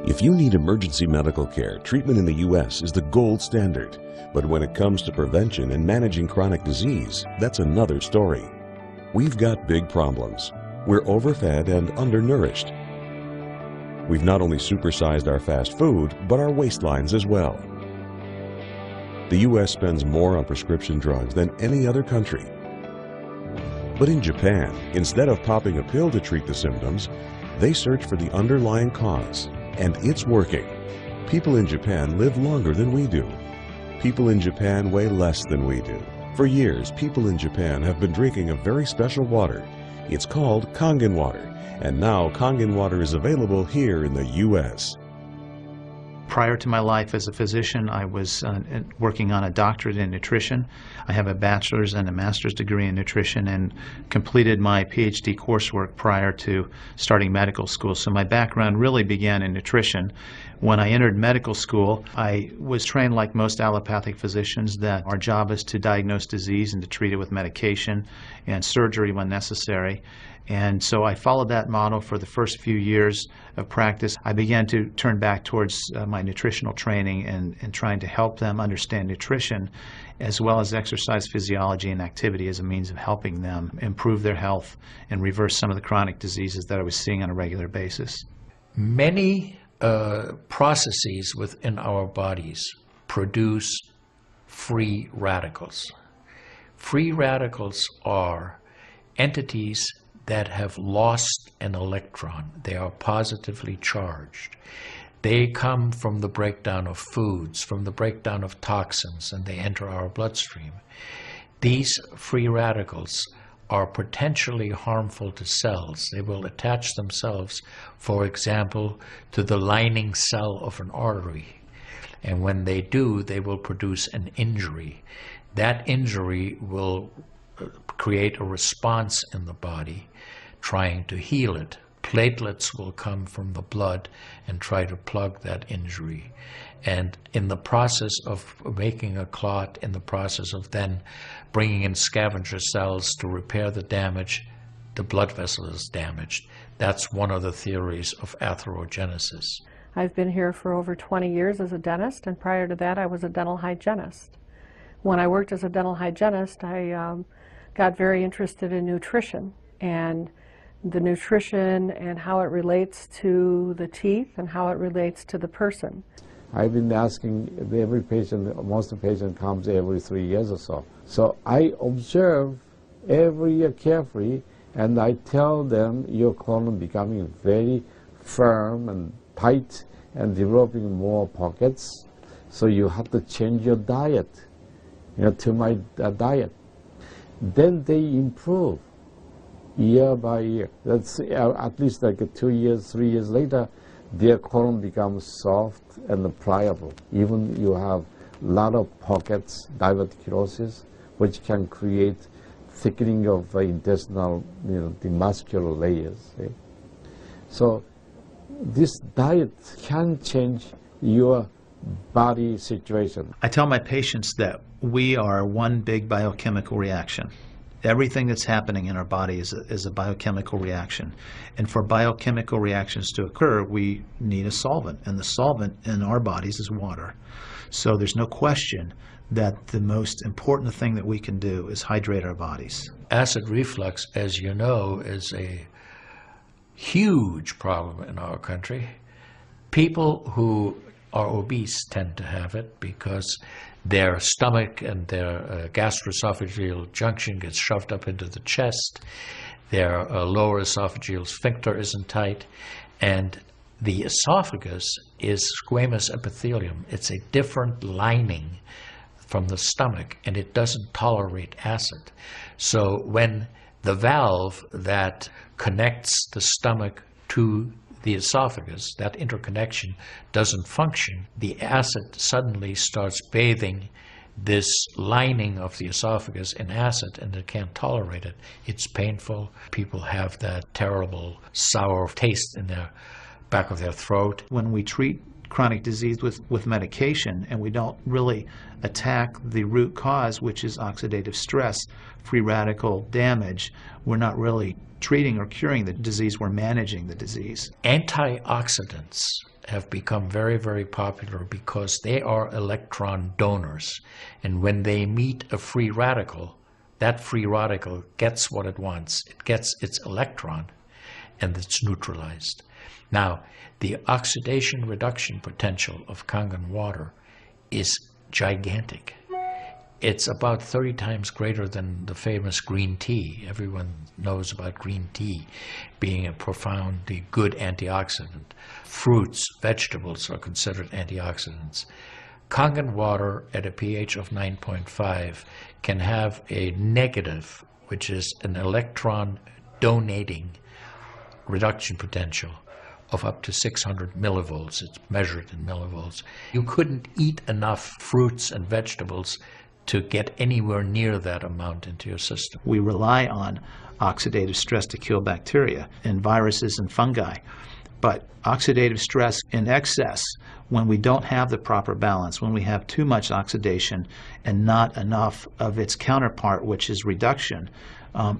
If you need emergency medical care, treatment in the U.S. is the gold standard. But when it comes to prevention and managing chronic disease, that's another story. We've got big problems. We're overfed and undernourished. We've not only supersized our fast food, but our waistlines as well. The U.S. spends more on prescription drugs than any other country. But in Japan, instead of popping a pill to treat the symptoms, they search for the underlying cause. And it's working. People in Japan live longer than we do. People in Japan weigh less than we do. For years, people in Japan have been drinking a very special water. It's called Kangen Water, and now Kangen Water is available here in the U.S. Prior to my life as a physician, I was working on a doctorate in nutrition. I have a bachelor's and a master's degree in nutrition and completed my PhD coursework prior to starting medical school. So my background really began in nutrition. When I entered medical school, I was trained like most allopathic physicians that our job is to diagnose disease and to treat it with medication and surgery when necessary. And so I followed that model for the first few years of practice. I began to turn back towards my nutritional training and trying to help them understand nutrition as well as exercise physiology and activity as a means of helping them improve their health and reverse some of the chronic diseases that I was seeing on a regular basis. Many processes within our bodies produce free radicals. Free radicals are entities that have lost an electron. They are positively charged. They come from the breakdown of foods, from the breakdown of toxins, and they enter our bloodstream. These free radicals are potentially harmful to cells. They will attach themselves, for example, to the lining cell of an artery. And when they do, they will produce an injury. That injury will create a response in the body trying to heal it. Platelets will come from the blood and try to plug that injury. And in the process of making a clot, in the process of then bringing in scavenger cells to repair the damage, the blood vessel is damaged. That's one of the theories of atherogenesis. I've been here for over 20 years as a dentist, and prior to that I was a dental hygienist. When I worked as a dental hygienist, I got very interested in nutrition and the nutrition and how it relates to the teeth and how it relates to the person. I've been asking every patient, most of the patient comes every 3 years or so. So I observe every year carefully, and I tell them your colon becoming very firm and tight and developing more pockets. So you have to change your diet, to my diet. Then they improve year by year. That's at least like 2 years, 3 years later, their colon becomes soft and pliable. Even you have a lot of pockets, diverticulosis, which can create thickening of intestinal, the muscular layers. So this diet can change your body situation. I tell my patients that we are one big biochemical reaction. Everything that's happening in our body is a biochemical reaction. And for biochemical reactions to occur, we need a solvent. And the solvent in our bodies is water. So there's no question that the most important thing that we can do is hydrate our bodies. Acid reflux, as you know, is a huge problem in our country. People who are obese tend to have it because their stomach and their gastroesophageal junction gets shoved up into the chest. Their lower esophageal sphincter isn't tight. And the esophagus is squamous epithelium. It's a different lining from the stomach, and it doesn't tolerate acid. So when the valve that connects the stomach to the esophagus, that interconnection doesn't function, the acid suddenly starts bathing this lining of the esophagus in acid, and it can't tolerate it. It's painful. People have that terrible sour taste in their back of their throat. When we treat chronic disease with medication, and we don't really attack the root cause, which is oxidative stress, free radical damage, we're not really treating or curing the disease, we're managing the disease. Antioxidants have become very, very popular because they are electron donors. And when they meet a free radical, that free radical gets what it wants. It gets its electron, and it's neutralized. Now, the oxidation reduction potential of Kangen water is gigantic. It's about 30 times greater than the famous green tea. Everyone knows about green tea being a profoundly good antioxidant. Fruits, vegetables are considered antioxidants. Kangen water at a pH of 9.5 can have a negative, which is an electron donating reduction potential of up to 600 millivolts. It's measured in millivolts. You couldn't eat enough fruits and vegetables to get anywhere near that amount into your system. We rely on oxidative stress to kill bacteria and viruses and fungi. But oxidative stress in excess, when we don't have the proper balance, when we have too much oxidation and not enough of its counterpart, which is reduction,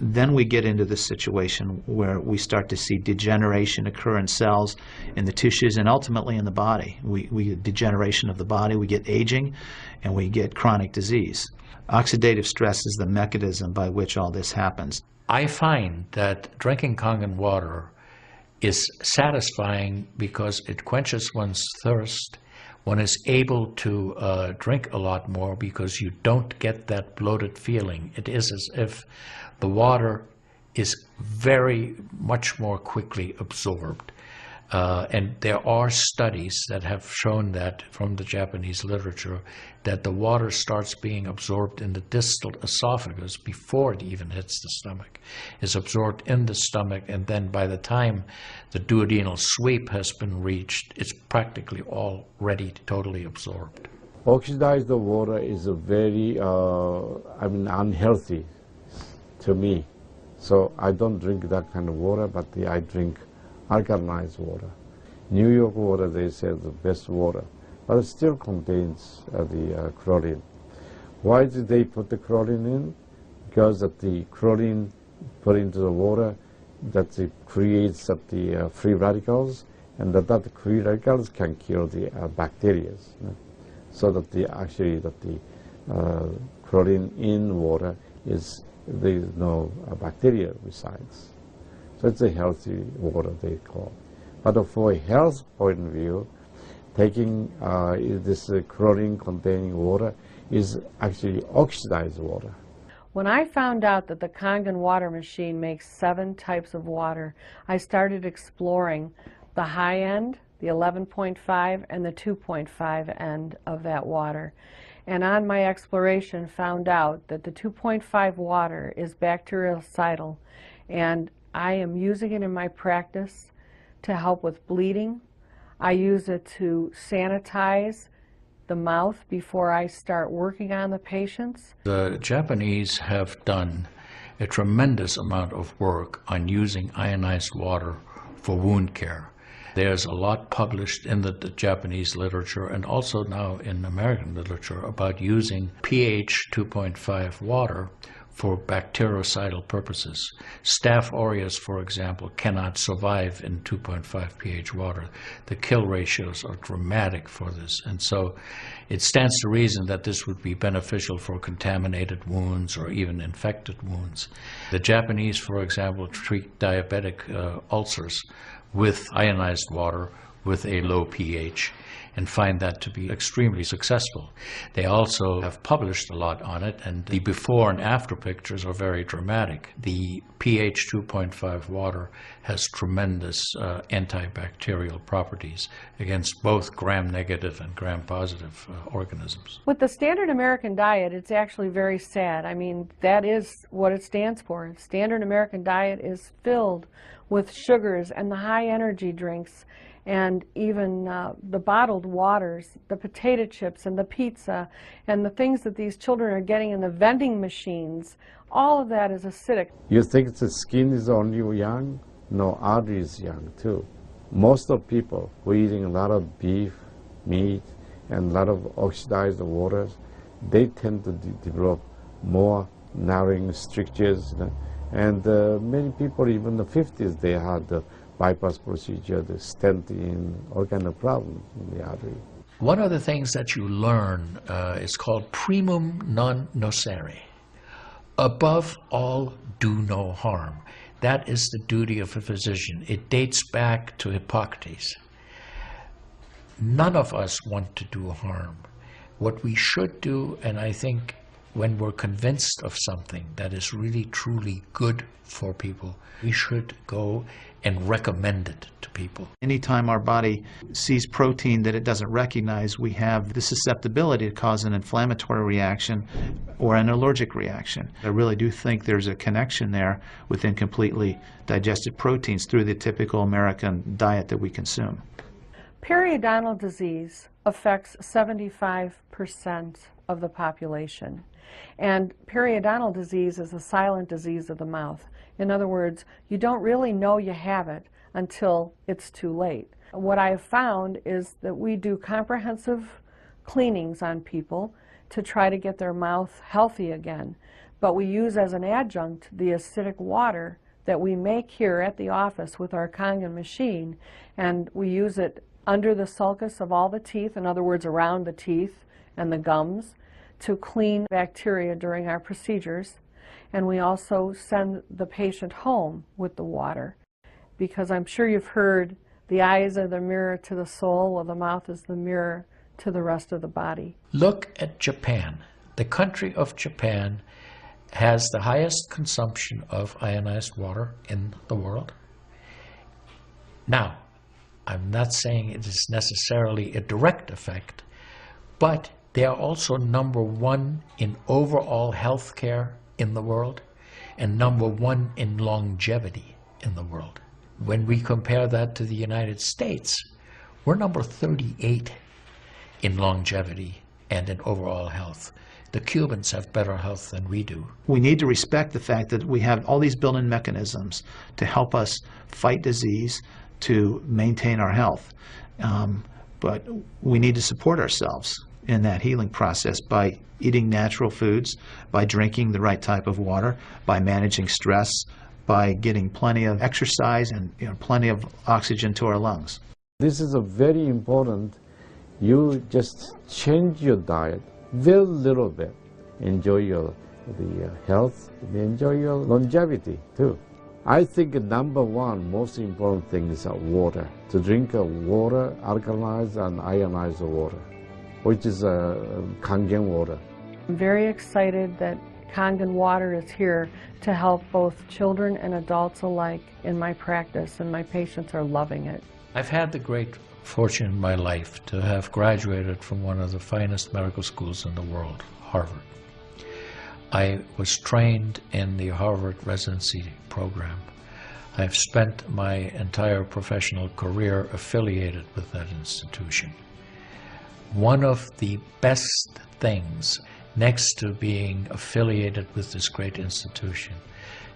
then we get into the situation where we start to see degeneration occur in cells, in the tissues, and ultimately in the body. We get degeneration of the body, we get aging, and we get chronic disease. Oxidative stress is the mechanism by which all this happens. I find that drinking Kangen water is satisfying because it quenches one's thirst. One is able to drink a lot more because you don't get that bloated feeling. It is as if the water is very much more quickly absorbed. And there are studies that have shown that from the Japanese literature that the water starts being absorbed in the distal esophagus before it even hits the stomach. It's absorbed in the stomach, and then by the time the duodenal sweep has been reached, it's practically already totally absorbed. Oxidized water is a very, unhealthy to me. So I don't drink that kind of water, but I drink alkalinized water. New York water, they say, is the best water, but it still contains the chlorine. Why did they put the chlorine in? Because of the chlorine put into the water, that it creates the free radicals, and that free radicals can kill the bacteria. So that the chlorine in water is, there is no bacteria resides. So it's a healthy water, they call. But for a health point of view, taking this chlorine-containing water is actually oxidized water. When I found out that the Kangen water machine makes 7 types of water, I started exploring the high end, the 11.5, and the 2.5 end of that water. And on my exploration, found out that the 2.5 water is bactericidal, and I am using it in my practice to help with bleeding. I use it to sanitize the mouth before I start working on the patients. The Japanese have done a tremendous amount of work on using ionized water for wound care. There's a lot published in the Japanese literature and also now in American literature about using pH 2.5 water for bactericidal purposes. Staph aureus, for example, cannot survive in 2.5 pH water. The kill ratios are dramatic for this, and so it stands to reason that this would be beneficial for contaminated wounds or even infected wounds. The Japanese, for example, treat diabetic ulcers with ionized water with a low pH and find that to be extremely successful. They also have published a lot on it, and the before and after pictures are very dramatic. The pH 2.5 water has tremendous antibacterial properties against both gram-negative and gram-positive organisms. With the standard American diet, it's actually very sad. I mean, that is what it stands for. Standard American diet is filled with sugars and the high energy drinks, and even the bottled waters, the potato chips and the pizza, and the things that these children are getting in the vending machines, all of that is acidic. You think the skin is only young? No, artery is young too. Most of people who are eating a lot of beef, meat, and a lot of oxidized waters, they tend to develop more narrowing strictures. And many people, even in the 50s, they had the bypass procedure, the stent in, all kind of problems in the artery. One of the things that you learn is called primum non nocere. Above all, do no harm. That is the duty of a physician. It dates back to Hippocrates. None of us want to do harm. What we should do, and I think when we're convinced of something that is really truly good for people, we should go and recommend it to people. Anytime our body sees protein that it doesn't recognize, we have the susceptibility to cause an inflammatory reaction or an allergic reaction. I really do think there's a connection there with incompletely digested proteins through the typical American diet that we consume. Periodontal disease affects 75% of the population. And periodontal disease is a silent disease of the mouth. In other words, you don't really know you have it until it's too late. What I have found is that we do comprehensive cleanings on people to try to get their mouth healthy again. But we use as an adjunct the acidic water that we make here at the office with our Kangen machine, and we use it under the sulcus of all the teeth, in other words, around the teeth and the gums, to clean bacteria during our procedures. And we also send the patient home with the water, because I'm sure you've heard the eyes are the mirror to the soul, while the mouth is the mirror to the rest of the body. Look at Japan. The country of Japan has the highest consumption of ionized water in the world. Now, I'm not saying it is necessarily a direct effect, but they are also #1 in overall health care in the world and #1 in longevity in the world. When we compare that to the United States, we're number 38 in longevity and in overall health. The Cubans have better health than we do. We need to respect the fact that we have all these built-in mechanisms to help us fight disease, to maintain our health. But we need to support ourselves in that healing process by eating natural foods, by drinking the right type of water, by managing stress, by getting plenty of exercise and plenty of oxygen to our lungs. This is a very important. You just change your diet very little bit. Enjoy the health, enjoy your longevity too. I think #1 most important thing is water. To drink water, alkalized and ionized water, which is Kangen Water. I'm very excited that Kangen Water is here to help both children and adults alike in my practice, and my patients are loving it. I've had the great fortune in my life to have graduated from one of the finest medical schools in the world, Harvard. I was trained in the Harvard residency program. I've spent my entire professional career affiliated with that institution. One of the best things, next to being affiliated with this great institution,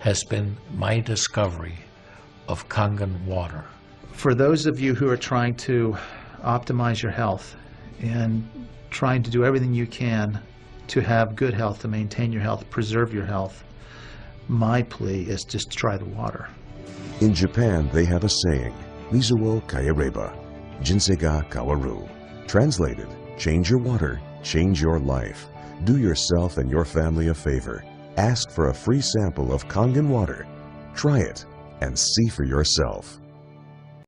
has been my discovery of Kangen Water. For those of you who are trying to optimize your health and trying to do everything you can to have good health, to maintain your health, preserve your health, my plea is just try the water. In Japan, they have a saying, Mizu wo kaereba, jinsei ga kawaru. Translated, change your water, change your life. Do yourself and your family a favor. Ask for a free sample of Kangen water. Try it and see for yourself.